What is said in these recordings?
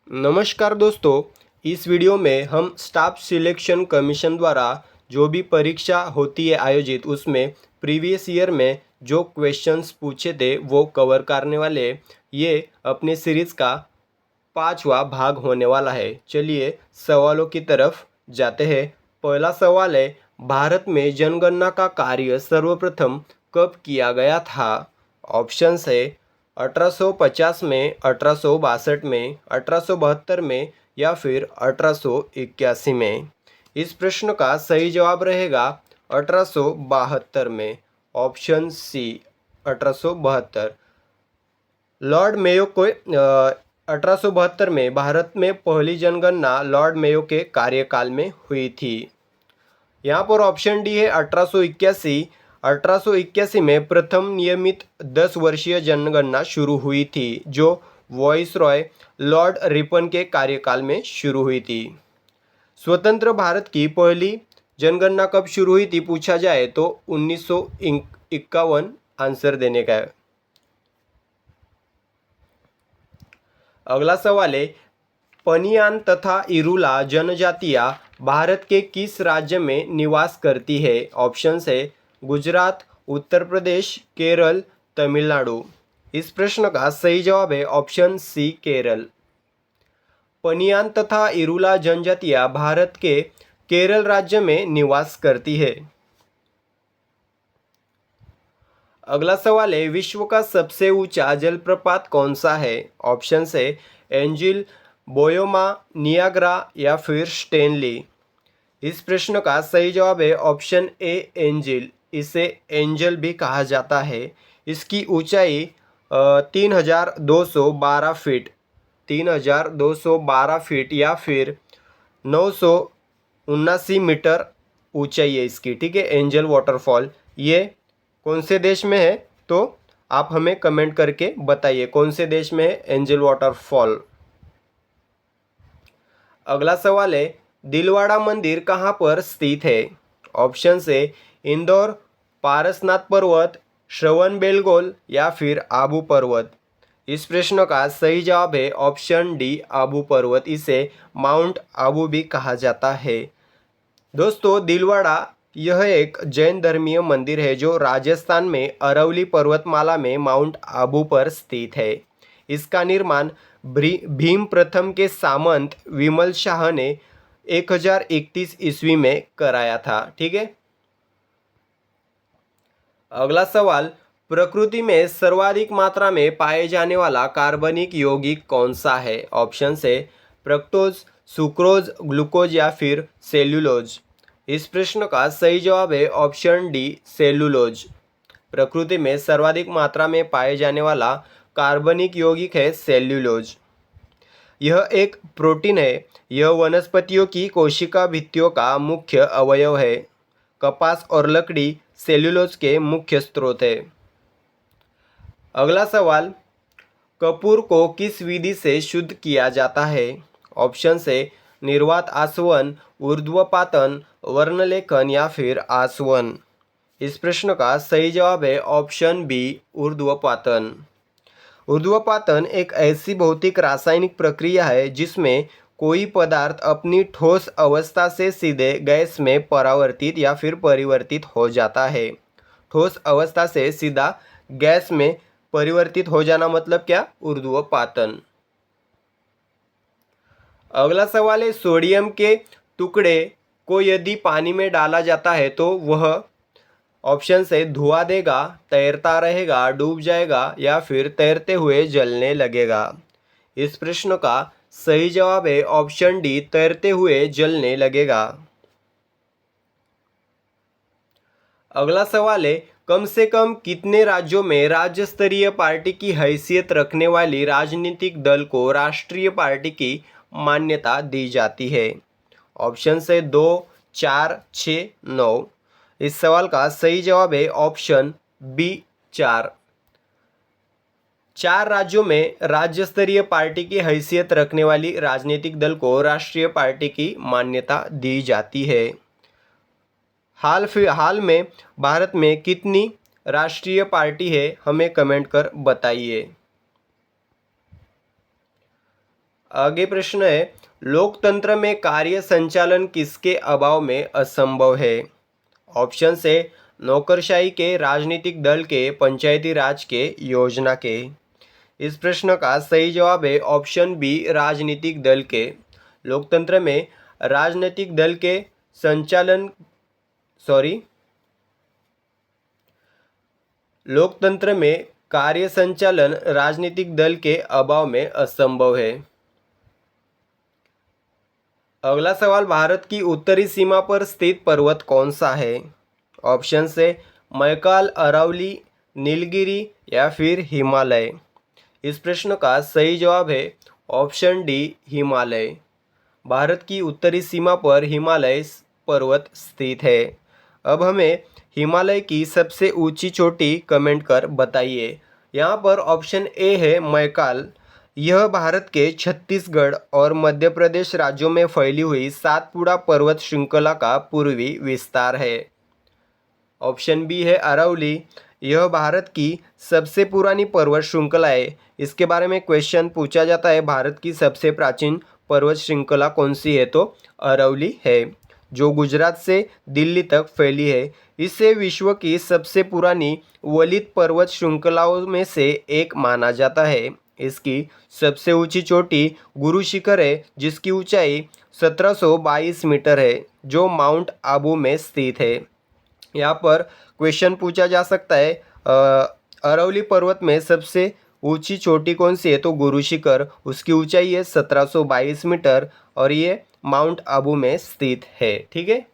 नमस्कार दोस्तों। इस वीडियो में हम स्टाफ सिलेक्शन कमीशन द्वारा जो भी परीक्षा होती है आयोजित, उसमें प्रीवियस ईयर में जो क्वेश्चंस पूछे थे वो कवर करने वाले। ये अपने सीरीज़ का 5वां भाग होने वाला है। चलिए सवालों की तरफ जाते हैं। पहला सवाल है, भारत में जनगणना का कार्य सर्वप्रथम कब किया गया था? ऑप्शंस है 1850 में, 1862 में, 1872 में या फिर 1881 में। इस प्रश्न का सही जवाब रहेगा 1872 में। Option C 1872। लॉर्ड मेयो को 1872 में भारत में पहली जनगणना लॉर्ड मेयो के कार्यकाल में हुई थी। यहाँ पर ऑप्शन डी है 1881। 1881 में प्रथम नियमित 10 वर्षीय जनगणना शुरू हुई थी, जो वॉइस रॉय लॉर्ड रिपन के कार्यकाल में शुरू हुई थी। स्वतंत्र भारत की पहली जनगणना कब शुरू हुई थी पूछा जाए तो 1951 आंसर देने का है। अगला सवाल है, पनियान तथा इरूला जनजातियां भारत के किस राज्य में निवास करती है? ऑप्शंस है गुजरात, उत्तर प्रदेश, केरल, तमिलनाडु। इस प्रश्न का सही जवाब है ऑप्शन सी केरल। पनियान तथा इरूला जनजातियां भारत के केरल राज्य में निवास करती है। अगला सवाल है, विश्व का सबसे ऊंचा जलप्रपात कौन सा है? ऑप्शंस है एंजिल, बोयोमा, नियाग्रा या फिर स्टेनली। इस प्रश्न का सही जवाब है ऑप्शन ए एंजिल। इसे एंजल भी कहा जाता है। इसकी ऊंचाई 3212 फीट, 3212 फीट या फिर 979 मीटर ऊंचाई है इसकी। ठीक है, एंजल वाटरफॉल। ये कौन से देश में है तो आप हमें कमेंट करके बताइए कौन से देश में है एंजल वाटरफॉल। अगला सवाल है, दिलवाड़ा मंदिर कहाँ पर स्थित है? ऑप्शन है इंदौर, पारसनाथ पर्वत, श्रवण बेलगोल या फिर आबू पर्वत। इस प्रश्न का सही जवाब है ऑप्शन डी आबू पर्वत। इसे माउंट आबू भी कहा जाता है। दोस्तों, दिलवाड़ा यह एक जैन धर्मीय मंदिर है जो राजस्थान में अरवली पर्वतमाला में माउंट आबू पर स्थित है। इसका निर्माण भीम प्रथम के सामंत विमल शाह ने 1031 ईस्वी में कराया था। ठीक है। अगला सवाल, प्रकृति में सर्वाधिक मात्रा में पाए जाने वाला कार्बनिक यौगिक कौन सा है? ऑप्शन है फ्रक्टोज, सुक्रोज, ग्लूकोज या फिर सेल्यूलोज। इस प्रश्न का सही जवाब है ऑप्शन डी सेल्यूलोज। प्रकृति में सर्वाधिक मात्रा में पाए जाने वाला कार्बनिक यौगिक है सेल्यूलोज। यह एक प्रोटीन है। यह वनस्पतियों की कोशिका भित्तियों का मुख्य अवयव है। कपास और लकड़ी सेल्यूलोज के मुख्य स्रोत है। अगला सवाल, कपूर को किस विधि से शुद्ध किया जाता है? ऑप्शन है निर्वात आसवन, ऊर्ध्वपातन, वर्णलेखन या फिर आसवन। इस प्रश्न का सही जवाब है ऑप्शन बी ऊर्ध्वपातन। ऊर्ध्वपातन एक ऐसी भौतिक रासायनिक प्रक्रिया है जिसमें कोई पदार्थ अपनी ठोस अवस्था से सीधे गैस में परावर्तित या फिर परिवर्तित हो जाता है। ठोस अवस्था से सीधा गैस में परिवर्तित हो जाना मतलब क्या? ऊर्ध्वपातन। अगला सवाल है, सोडियम के टुकड़े को यदि पानी में डाला जाता है तो वह ऑप्शन है धुआं देगा, तैरता रहेगा, डूब जाएगा या फिर तैरते हुए जलने लगेगा। इस प्रश्न का सही जवाब है ऑप्शन डी तैरते हुए जलने लगेगा। अगला सवाल है, कम से कम कितने राज्यों में राज्य स्तरीय पार्टी की हैसियत रखने वाली राजनीतिक दल को राष्ट्रीय पार्टी की मान्यता दी जाती है? ऑप्शन है 2, 4, 6, 9। इस सवाल का सही जवाब है ऑप्शन बी 4। 4 राज्यों में राज्य स्तरीय पार्टी की हैसियत रखने वाली राजनीतिक दल को राष्ट्रीय पार्टी की मान्यता दी जाती है। हाल में भारत में कितनी राष्ट्रीय पार्टी है हमें कमेंट कर बताइए। आगे प्रश्न है, लोकतंत्र में कार्य संचालन किसके अभाव में असंभव है? ऑप्शन से नौकरशाही के, राजनीतिक दल के, पंचायती राज के, योजना के। इस प्रश्न का सही जवाब है ऑप्शन बी, राजनीतिक दल के। लोकतंत्र में राजनीतिक दल के संचालन लोकतंत्र में कार्य संचालन राजनीतिक दल के अभाव में असंभव है। अगला सवाल, भारत की उत्तरी सीमा पर स्थित पर्वत कौन सा है? ऑप्शन से मैकाल, अरावली, नीलगिरी या फिर हिमालय। इस प्रश्न का सही जवाब है ऑप्शन डी, हिमालय। भारत की उत्तरी सीमा पर हिमालय पर्वत स्थित है। अब हमें हिमालय की सबसे ऊंची चोटी कमेंट कर बताइए। यहाँ पर ऑप्शन ए है मैकाल। यह भारत के छत्तीसगढ़ और मध्य प्रदेश राज्यों में फैली हुई सातपुड़ा पर्वत श्रृंखला का पूर्वी विस्तार है। ऑप्शन बी है अरावली। यह भारत की सबसे पुरानी पर्वत श्रृंखला है। इसके बारे में क्वेश्चन पूछा जाता है, भारत की सबसे प्राचीन पर्वत श्रृंखला कौन सी है? तो अरावली है, जो गुजरात से दिल्ली तक फैली है। इसे विश्व की सबसे पुरानी वलित पर्वत श्रृंखलाओं में से एक माना जाता है। इसकी सबसे ऊंची चोटी गुरु शिखर है, जिसकी ऊंचाई 1722 मीटर है, जो माउंट आबू में स्थित है। यहाँ पर क्वेश्चन पूछा जा सकता है, अरावली पर्वत में सबसे ऊंची चोटी कौन सी है? तो गुरु शिखर। उसकी ऊंचाई है 1722 मीटर और ये माउंट आबू में स्थित है। ठीक है।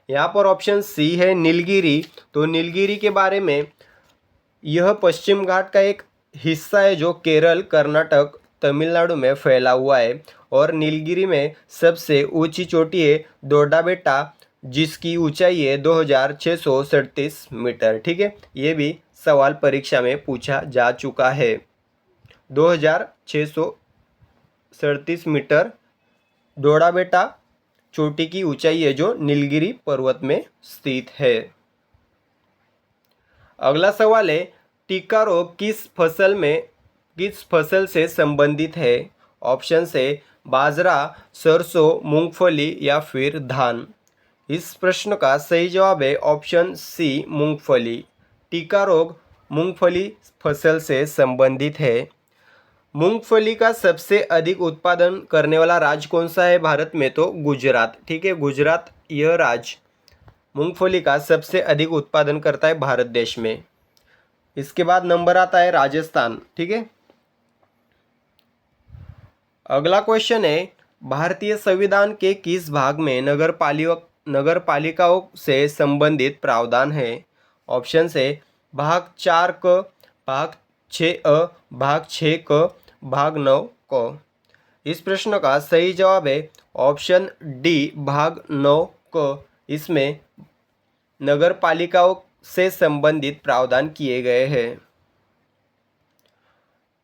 यहाँ पर ऑप्शन सी है नीलगिरी। तो नीलगिरी के बारे में, यह पश्चिम घाट का एक हिस्सा है जो केरल, कर्नाटक, तमिलनाडु में फैला हुआ है। और नीलगिरी में सबसे ऊंची चोटी है दोड्डाबेट्टा, जिसकी ऊंचाई है 2637 मीटर। ठीक है, ये भी सवाल परीक्षा में पूछा जा चुका है। 2637 मीटर दोड्डाबेट्टा चोटी की ऊंचाई है जो नीलगिरी पर्वत में स्थित है। अगला सवाल है, टिक्का रोग किस फसल से संबंधित है? ऑप्शन से बाजरा, सरसों, मूंगफली या फिर धान। इस प्रश्न का सही जवाब है ऑप्शन सी, मूंगफली। टिक्का रोग मूंगफली फसल से संबंधित है। मूंगफली का सबसे अधिक उत्पादन करने वाला राज्य कौन सा है भारत में? तो गुजरात। ठीक है, गुजरात यह राज्य मूंगफली का सबसे अधिक उत्पादन करता है भारत देश में। इसके बाद नंबर आता है राजस्थान। ठीक है। अगला क्वेश्चन है, भारतीय संविधान के किस भाग में नगर पालिकाओं से संबंधित प्रावधान है? ऑप्शन से भाग 4 क, भाग 6 भाग 6 क, भाग 9 क। इस प्रश्न का सही जवाब है ऑप्शन डी, भाग 9 क। इसमें नगर पालिकाओं से संबंधित प्रावधान किए गए हैं।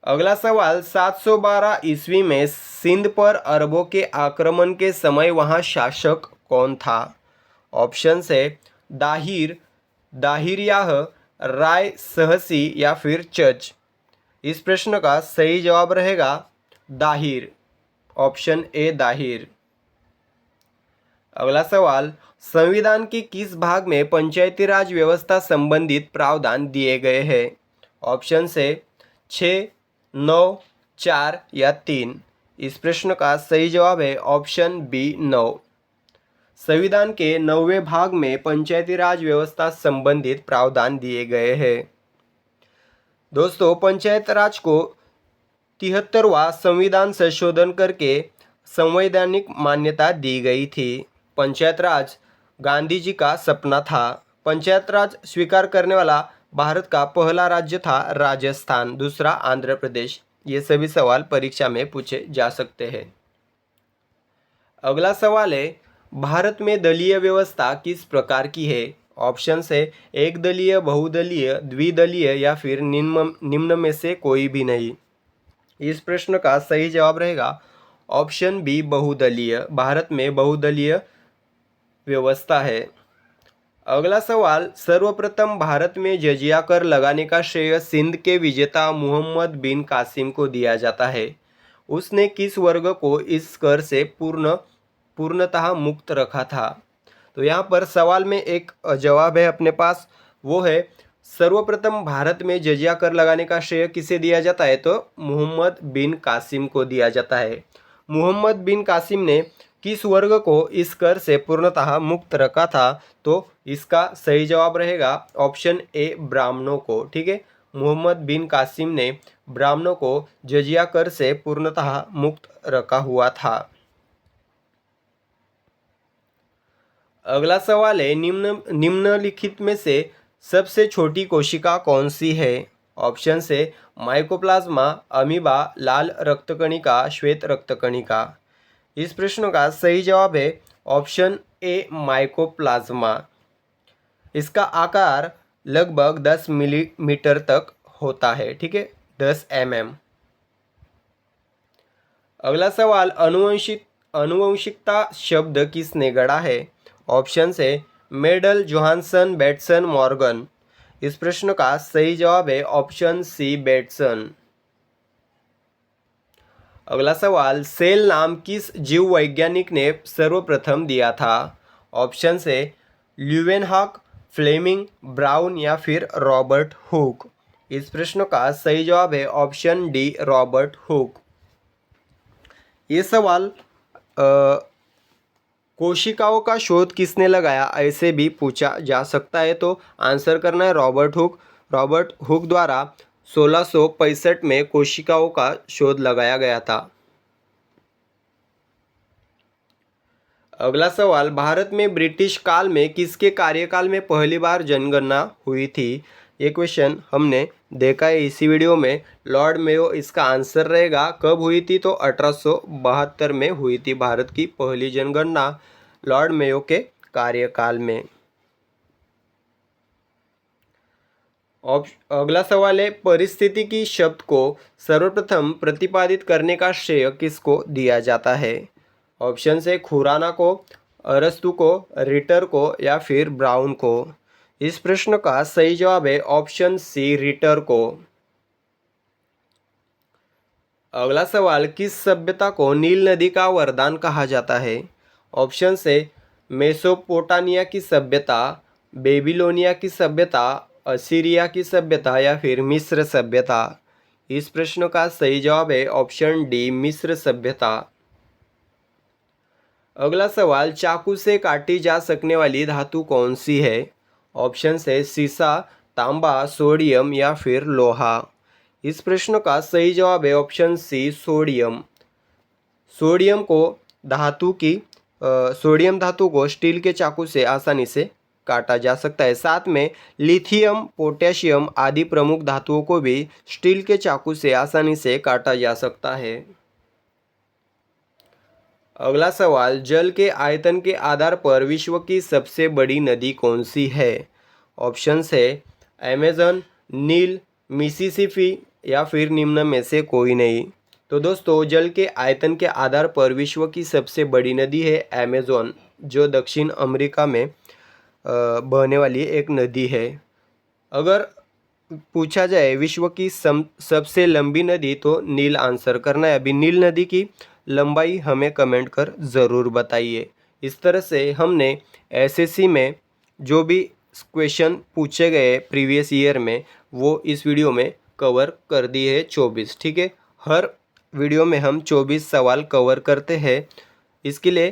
अगला सवाल, 712 ईस्वी में सिंध पर अरबों के आक्रमण के समय वहां शासक कौन था? ऑप्शन से दाहिर राय सहसी या फिर चच। इस प्रश्न का सही जवाब रहेगा दाहिर। Option A, Dahir. अगला सवाल, संविधान के किस भाग में पंचायती राज व्यवस्था संबंधित प्रावधान दिए गए हैं? ऑप्शन से 6, 9, 4 या 3। इस प्रश्न का सही जवाब है ऑप्शन बी, 9। संविधान के 9वें भाग में पंचायती राज व्यवस्था संबंधित प्रावधान दिए गए हैं। दोस्तों, पंचायत राज को 73वां संविधान संशोधन करके संवैधानिक मान्यता दी गई थी। पंचायत राज गांधी जी का सपना था। पंचायत राज स्वीकार करने वाला भारत का पहला राज्य था राजस्थान, दूसरा आंध्र प्रदेश। ये सभी सवाल परीक्षा में पूछे जा सकते हैं। अगला सवाल है, भारत में दलीय व्यवस्था किस प्रकार की है? ऑप्शन है एक दलीय, बहुदलीय, द्विदलीय या फिर निम्न में से कोई भी नहीं। इस प्रश्न का सही जवाब रहेगा ऑप्शन बी, बहुदलीय। भारत में बहुदलीय व्यवस्था है। अगला सवाल, सर्वप्रथम भारत में जजिया कर लगाने का श्रेय सिंध के विजेता मुहम्मद बिन कासिम को दिया जाता है। उसने किस वर्ग को इस कर से पूर्णतः मुक्त रखा था। तो यहाँ पर सवाल में एक जवाब है अपने पास, वो है सर्वप्रथम भारत में जजिया कर लगाने का श्रेय किसे दिया जाता है, तो मोहम्मद बिन कासिम को दिया जाता है। मोहम्मद बिन कासिम ने किस वर्ग को इस कर से पूर्णतः मुक्त रखा था, तो इसका सही जवाब रहेगा ऑप्शन ए ब्राह्मणों को। ठीक है, मोहम्मद बिन कासिम ने ब्राह्मणों को जजिया कर से पूर्णतः मुक्त रखा हुआ था। अगला सवाल है निम्नलिखित में से सबसे छोटी कोशिका कौन सी है। ऑप्शन है माइकोप्लाज्मा, अमीबा, लाल रक्तकणिका, श्वेत रक्तकणिका। इस प्रश्न का सही जवाब है ऑप्शन ए माइकोप्लाज्मा। इसका आकार लगभग 10 मिलीमीटर तक होता है। ठीक है, 10 mm। अगला सवाल अनुवंशिकता शब्द किसने गढ़ा है। ऑप्शन है मेडल, जोहानसन, बेटसन, मॉर्गन। इस प्रश्न का सही जवाब है ऑप्शन सी बेटसन। अगला सवाल सेल नाम किस जीव वैज्ञानिक ने सर्वप्रथम दिया था। ऑप्शन है ल्यूवेनहॉक, फ्लेमिंग, ब्राउन या फिर रॉबर्ट हुक। इस प्रश्न का सही जवाब है ऑप्शन डी रॉबर्ट हुक। ये सवाल कोशिकाओं का शोध किसने लगाया ऐसे भी पूछा जा सकता है, तो आंसर करना है रॉबर्ट हुक। रॉबर्ट हुक द्वारा 1665 में कोशिकाओं का शोध लगाया गया था। अगला सवाल भारत में ब्रिटिश काल में किसके कार्यकाल में पहली बार जनगणना हुई थी। ये क्वेश्चन हमने देखा है इसी वीडियो में। लॉर्ड मेयो इसका आंसर रहेगा। कब हुई थी, तो 1872 में हुई थी भारत की पहली जनगणना लॉर्ड मेयो के कार्यकाल में। अगला सवाल है परिस्थितिकी शब्द को सर्वप्रथम प्रतिपादित करने का श्रेय किसको दिया जाता है। ऑप्शन है खुराना को, अरस्तु को, रिटर को या फिर ब्राउन को। इस प्रश्न का सही जवाब है ऑप्शन सी रिटर को। अगला सवाल किस सभ्यता को नील नदी का वरदान कहा जाता है। ऑप्शन है मेसोपोटामिया की सभ्यता, बेबीलोनिया की सभ्यता, असीरिया की सभ्यता या फिर मिस्र सभ्यता। इस प्रश्न का सही जवाब है ऑप्शन डी मिस्र सभ्यता। अगला सवाल चाकू से काटी जा सकने वाली धातु कौन सी है। ऑप्शन है सीसा, तांबा, सोडियम या फिर लोहा। इस प्रश्न का सही जवाब है ऑप्शन सी सोडियम। सोडियम धातु को स्टील के चाकू से आसानी से काटा जा सकता है। साथ में लिथियम, पोटेशियम आदि प्रमुख धातुओं को भी स्टील के चाकू से आसानी से काटा जा सकता है। अगला सवाल जल के आयतन के आधार पर विश्व की सबसे बड़ी नदी कौन सी है। ऑप्शंस है अमेज़न, नील, मिसिसिपी या फिर निम्न में से कोई नहीं। तो दोस्तों जल के आयतन के आधार पर विश्व की सबसे बड़ी नदी है अमेज़न, जो दक्षिण अमेरिका में बहने वाली एक नदी है। अगर पूछा जाए विश्व की सबसे लंबी नदी, तो नील आंसर करना है। अभी नील नदी की लंबाई हमें कमेंट कर ज़रूर बताइए। इस तरह से हमने एसएससी में जो भी क्वेश्चन पूछे गए प्रीवियस ईयर में, वो इस वीडियो में कवर कर दिए है 24। ठीक है, हर वीडियो में हम 24 सवाल कवर करते हैं। इसके लिए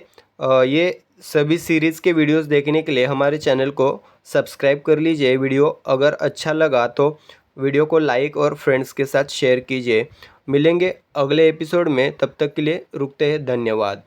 ये सभी सीरीज़ के वीडियोस देखने के लिए हमारे चैनल को सब्सक्राइब कर लीजिए। वीडियो अगर अच्छा लगा तो वीडियो को लाइक और फ्रेंड्स के साथ शेयर कीजिए। मिलेंगे अगले एपिसोड में, तब तक के लिए रुकते हैं। धन्यवाद।